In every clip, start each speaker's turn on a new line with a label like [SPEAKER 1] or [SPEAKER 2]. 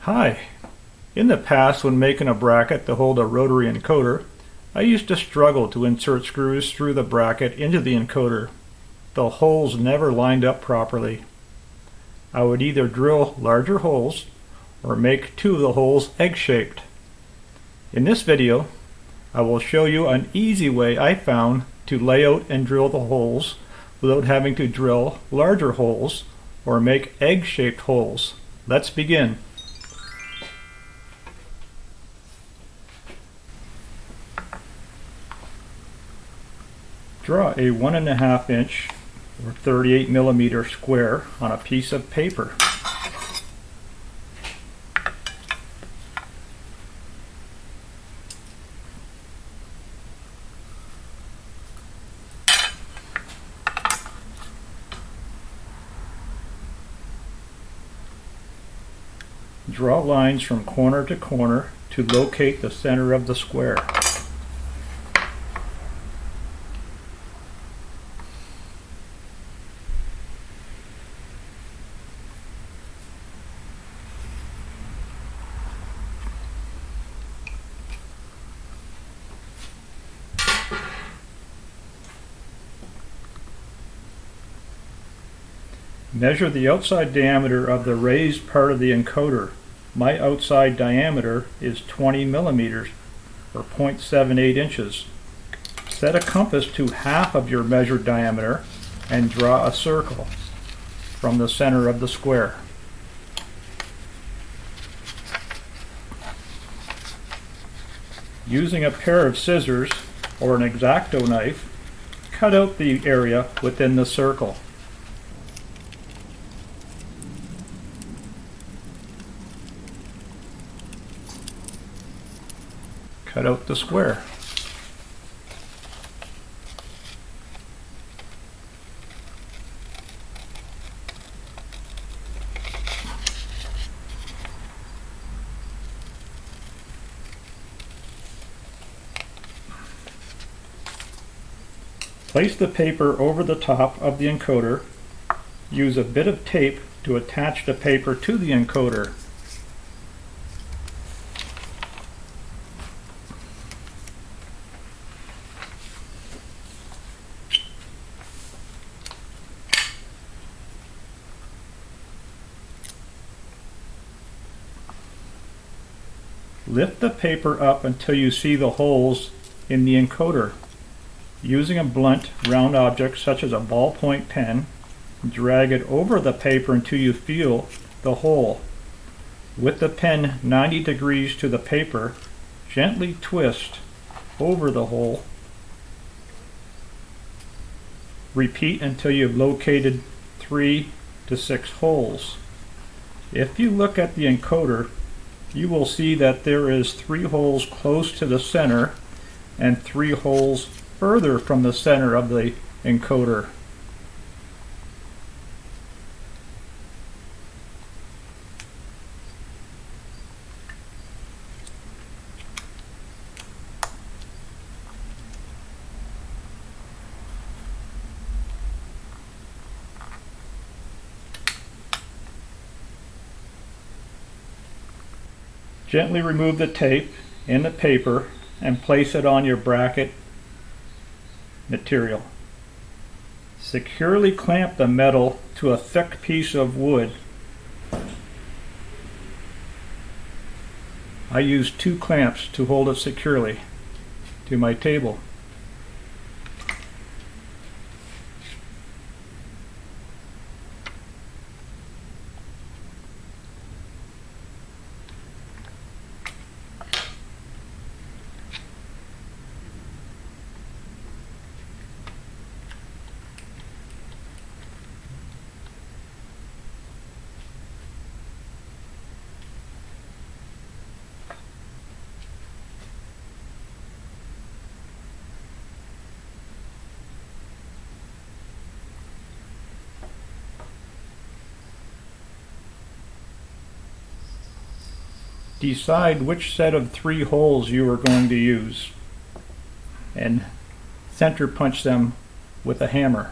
[SPEAKER 1] Hi. In the past, when making a bracket to hold a rotary encoder, I used to struggle to insert screws through the bracket into the encoder. The holes never lined up properly. I would either drill larger holes or make two of the holes egg-shaped. In this video, I will show you an easy way I found to lay out and drill the holes without having to drill larger holes or make egg-shaped holes. Let's begin. Draw a 1.5 inch or 38 millimeter square on a piece of paper. Draw lines from corner to corner to locate the center of the square. Measure the outside diameter of the raised part of the encoder. My outside diameter is 20 millimeters or 0.78 inches. Set a compass to half of your measured diameter and draw a circle from the center of the square. Using a pair of scissors or an X-Acto knife, cut out the area within the circle. Cut out the square. Place the paper over the top of the encoder. Use a bit of tape to attach the paper to the encoder. Lift the paper up until you see the holes in the encoder. Using a blunt, round object such as a ballpoint pen, drag it over the paper until you feel the hole. With the pen 90 degrees to the paper, gently twist over the hole. Repeat until you've located 3 to 6 holes. If you look at the encoder, you will see that there is 3 holes close to the center and 3 holes further from the center of the encoder. Gently remove the tape and the paper and place it on your bracket material. Securely clamp the metal to a thick piece of wood. I use 2 clamps to hold it securely to my table. Decide which set of 3 holes you are going to use and center punch them with a hammer.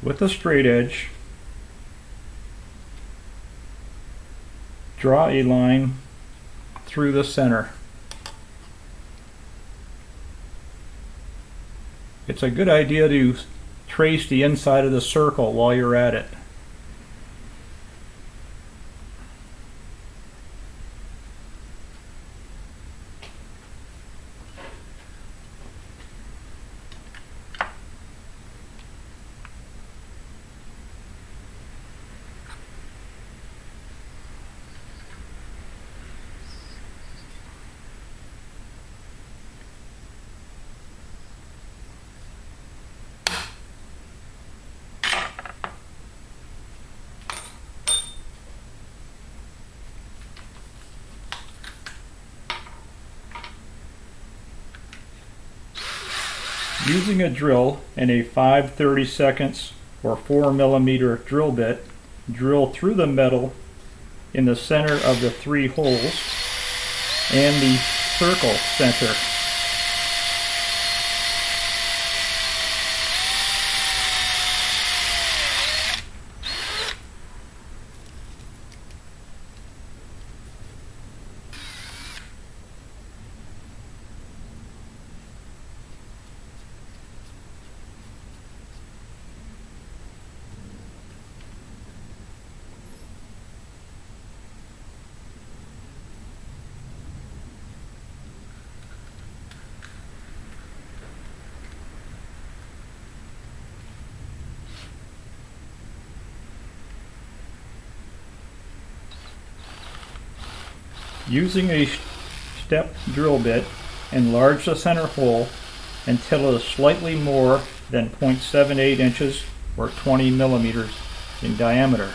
[SPEAKER 1] With a straight edge, draw a line through the center. It's a good idea to trace the inside of the circle while you're at it. Using a drill and a 5/32 or 4mm drill bit, drill through the metal in the center of the 3 holes and the circle center. Using a step drill bit, enlarge the center hole until it is slightly more than 0.78 inches or 20 millimeters in diameter.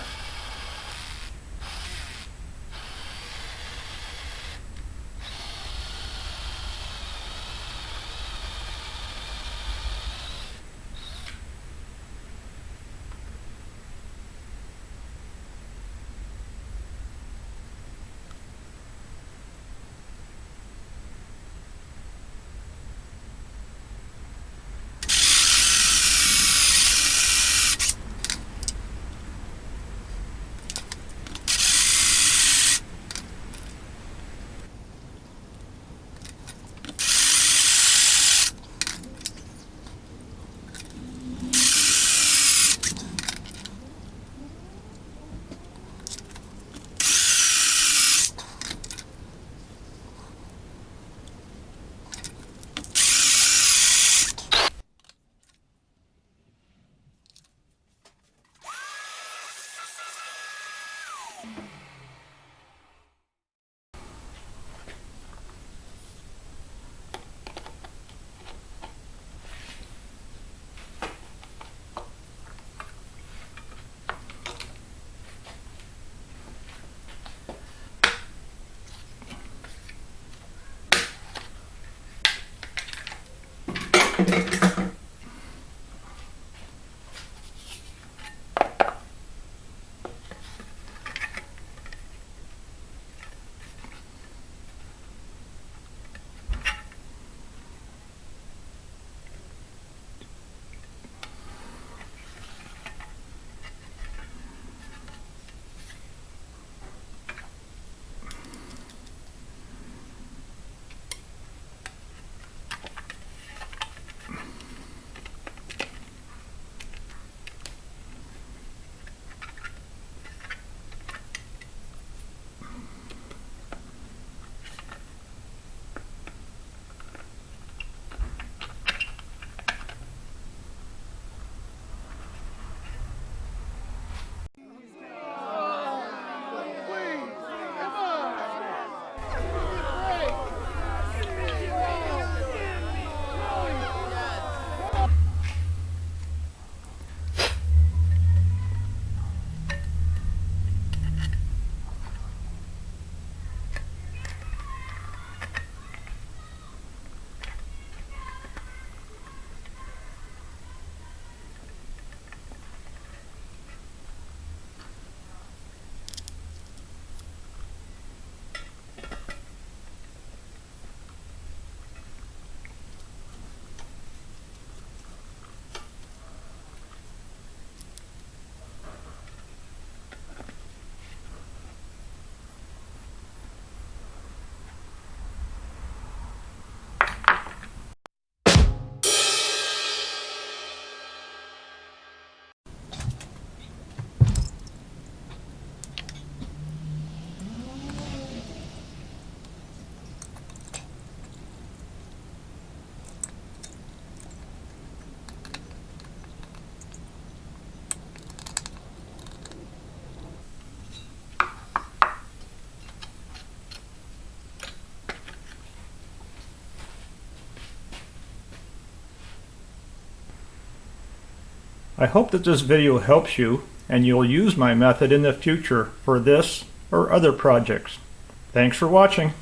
[SPEAKER 1] I hope that this video helps you and you'll use my method in the future for this or other projects. Thanks for watching.